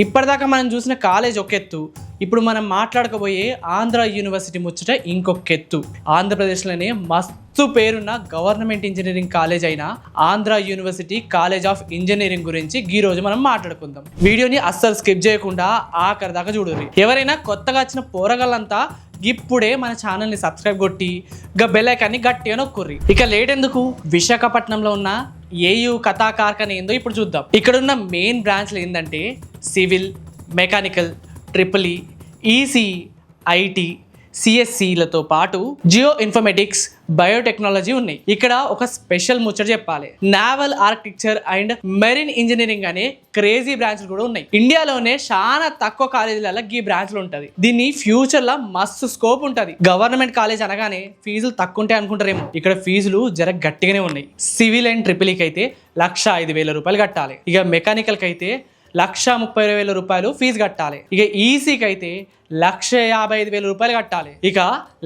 ఇప్పటిదాకా మనం చూసిన కాలేజ్ ఒక ఎత్తు, ఇప్పుడు మనం మాట్లాడకపోయే ఆంధ్ర యూనివర్సిటీ ముచ్చట ఇంకొక ఎత్తు. ఆంధ్రప్రదేశ్లోనే మస్తు పేరున్న గవర్నమెంట్ ఇంజనీరింగ్ కాలేజ్ అయిన Andhra university college of engineering గురించి ఈ రోజు మనం మాట్లాడుకుందాం. వీడియోని అస్సలు స్కిప్ చేయకుండా ఆఖరి దాకా చూడండి. ఎవరైనా కొత్తగా వచ్చిన పోరగాళ్ళంతా ఇప్పుడే మన ఛానల్ని సబ్స్క్రైబ్ కొట్టి బెల్ ఐకాన్ని గట్టిగా నొక్కుర్రి. ఇక లేట్ ఎందుకు, విశాఖపట్నంలో ఉన్న ఏయు కథా కార్ఖాన ఏందో ఇప్పుడు చూద్దాం. ఇక్కడ ఉన్న మెయిన్ బ్రాంచ్లు ఏంటంటే civil, mechanical, triple EC, IT, సిఎస్సిలతో పాటు జియో ఇన్ఫర్మేటిక్స్, బయోటెక్నాలజీ ఉన్నాయి. ఇక్కడ ఒక స్పెషల్ ముచ్చట చెప్పాలి, naval architecture and marine engineering అనే క్రేజీ బ్రాంచ్లు కూడా ఉన్నాయి. ఇండియాలోనే చాలా తక్కువ కాలేజీలలో ఈ బ్రాంచ్లు ఉంటుంది. దీన్ని ఫ్యూచర్ లో మస్తు స్కోప్ ఉంటుంది. గవర్నమెంట్ కాలేజ్ అనగానే ఫీజులు తక్కువ ఉంటాయి అనుకుంటారేమో, ఇక్కడ ఫీజులు జర గట్టిగానే ఉన్నాయి. సివిల్ అండ్ ట్రిపుల్ ఈకి అయితే 1,05,000 రూపాయలు కట్టాలి. ఇక మెకానికల్ కి అయితే 1,30,000 రూపాయలు ఫీజు కట్టాలి. ఇక ఈసీకి అయితే 1,55,000 రూపాయలు కట్టాలి. ఇక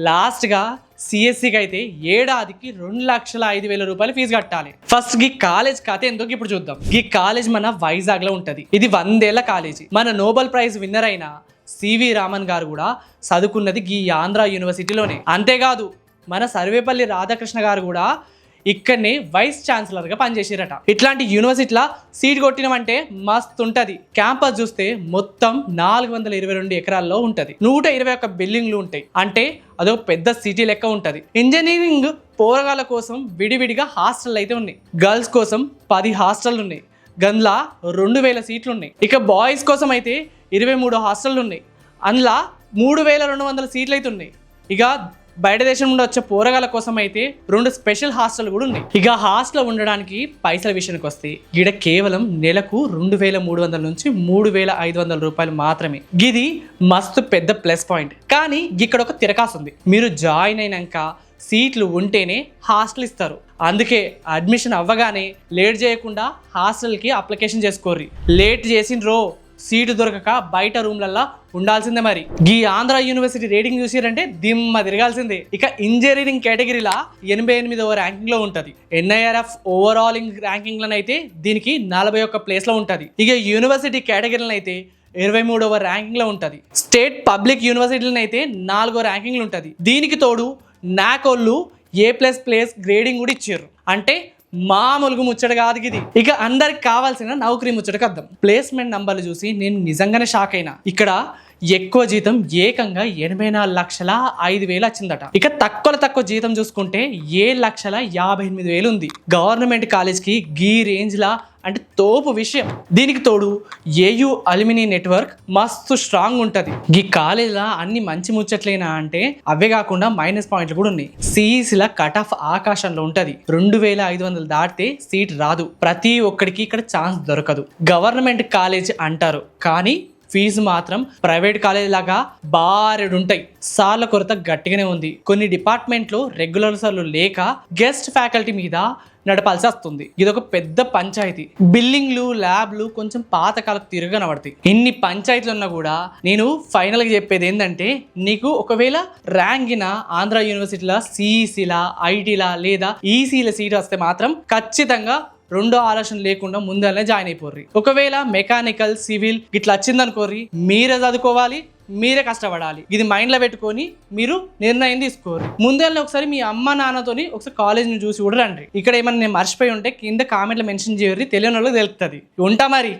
లాస్ట్ గా సిఎస్సికి అయితే ఏడాదికి 2,05,000 రూపాయలు ఫీజు కట్టాలి. ఫస్ట్ ఈ కాలేజ్ కథ ఎందుకు ఇప్పుడు చూద్దాం. ఈ కాలేజ్ మన వైజాగ్ లో ఉంటది. ఇది 100 ఏళ్ల కాలేజీ. మన నోబెల్ ప్రైజ్ విన్నర్ అయిన సివి రామన్ గారు కూడా చదువుకున్నది ఈ ఆంధ్ర యూనివర్సిటీలోనే. అంతేకాదు మన సర్వేపల్లి రాధాకృష్ణ గారు కూడా ఇక్కడనే వైస్ ఛాన్సలర్ గా పనిచేసారట. ఇట్లాంటి యూనివర్సిటీలో సీట్ కొట్టినమంటే మస్తు ఉంటది. క్యాంపస్ చూస్తే మొత్తం 422 ఎకరాల్లో ఉంటది. 121 బిల్డింగ్లు ఉంటాయి. అంటే అదో పెద్ద సిటీ లెక్క ఉంటది. ఇంజనీరింగ్ పోరగాళ్ళ కోసం విడివిడిగా హాస్టల్ అయితే ఉన్నాయి. గర్ల్స్ కోసం 10 హాస్టల్ ఉన్నాయి. గండ్లా 2,000 సీట్లు ఉన్నాయి. ఇక బాయ్స్ కోసం అయితే 23 హాస్టల్ ఉన్నాయి. అందులో 3,200 సీట్లు అయితే ఉన్నాయి. ఇక బయట దేశం నుండి వచ్చే పోరగాళ్ళ కోసం అయితే 2 స్పెషల్ హాస్టల్ కూడా ఉన్నాయి. ఇక హాస్టల్ ఉండడానికి పైసల విషయానికి వస్తే ఈడ కేవలం నెలకు 2,300 నుంచి 3,500 రూపాయలు మాత్రమే. ఇది మస్తు పెద్ద ప్లస్ పాయింట్. కానీ ఇక్కడ ఒక తిరకాసు ఉంది. మీరు జాయిన్ అయినాక సీట్లు ఉంటేనే హాస్టల్ ఇస్తారు. అందుకే అడ్మిషన్ అవ్వగానే లేట్ చేయకుండా హాస్టల్కి అప్లికేషన్ చేసుకోర్రి. లేట్ చేసిండ్రో సీటు దొరకక బయట రూమ్లల్లో ఉండాల్సిందే. మరి ఈ ఆంధ్ర యూనివర్సిటీ రేటింగ్ చూసిరంటే దిమ్మ తిరగాల్సిందే. ఇక ఇంజనీరింగ్ కేటగిరీలా 88వ ర్యాంకింగ్ లో ఉంటది. ఎన్ఐఆర్ఎఫ్ ఓవరాల్ ర్యాంకింగ్ అయితే దీనికి 41 ప్లేస్ లో ఉంటది. ఇక యూనివర్సిటీ కేటగిరీలను అయితే 23వ ర్యాంకింగ్ లో ఉంటది. స్టేట్ పబ్లిక్ యూనివర్సిటీలను అయితే 4వ ర్యాంకింగ్ లో ఉంటది. దీనికి తోడు నాకోళ్ళు A++ గ్రేడింగ్ కూడా ఇచ్చారు. అంటే మామూలుగా ముచ్చట కాదు ఇది. ఇక అందరికి కావాల్సిన నౌకరీ ముచ్చటకు అర్థం. ప్లేస్మెంట్ నంబర్లు చూసి నేను నిజంగానే షాక్ అయినా. ఇక్కడ ఎక్కువ జీతం ఏకంగా 84,05,000 వచ్చిందట. ఇక తక్కువ జీతం చూసుకుంటే 7,58,000 ఉంది. గవర్నమెంట్ కాలేజ్కి గీ రేంజ్ లా అంటే తోపు విషయం. దీనికి తోడు ఏయు అల్యూమినీ నెట్వర్క్ మస్తు స్ట్రాంగ్ ఉంటది. ఈ కాలేజ్లో అన్ని మంచి ముచ్చట్లేనా అంటే అవే కాకుండా మైనస్ పాయింట్లు కూడా ఉన్నాయి. సిఈసిల కట్ ఆఫ్ ఆకాశంలో ఉంటది. 2,500 దాటితే సీట్ రాదు. ప్రతి ఒక్కడికి ఇక్కడ ఛాన్స్ దొరకదు. గవర్నమెంట్ కాలేజ్ అంటారు కానీ ఫీజు మాత్రం ప్రైవేట్ కాలేజ్ లాగా బారెడుంటాయి. సార్ల కొరత గట్టిగానే ఉంది. కొన్ని డిపార్ట్మెంట్లో రెగ్యులర్ సార్లు లేక గెస్ట్ ఫ్యాకల్టీ మీద నడపాల్సి వస్తుంది. ఇదొక పెద్ద పంచాయతీ. బిల్డింగ్లు, ల్యాబ్లు కొంచెం పాతకాలకు తిరగనబడతాయి. ఇన్ని పంచాయతీలు ఉన్నా కూడా నేను ఫైనల్ గా చెప్పేది ఏంటంటే, నీకు ఒకవేళ ర్యాంక్ అయిన ఆంధ్ర యూనివర్సిటీలో సిఈసిలా, ఐటీలా లేదా ఈసీల సీట్ వస్తే మాత్రం ఖచ్చితంగా రెండో ఆలోచన లేకుండా ముందరనే జాయిన్ అయిపోర్రి. ఒకవేళ మెకానికల్, సివిల్ ఇట్లా వచ్చిందనుకోర్రి, మీరే చదువుకోవాలి, మీరే కష్టపడాలి. ఇది మైండ్ లో పెట్టుకొని మీరు నిర్ణయం తీసుకోరు. ముందే ఒకసారి మీ అమ్మ నాన్నతోని ఒకసారి కాలేజ్ ని చూసి కూడా రండి. ఇక్కడ ఏమన్నా నేను మర్చిపోయి ఉంటే కింద కామెంట్లో మెన్షన్ చేయర్రి, తెలియని వాళ్ళకి తెలుస్తుంది. ఉంటా మరి.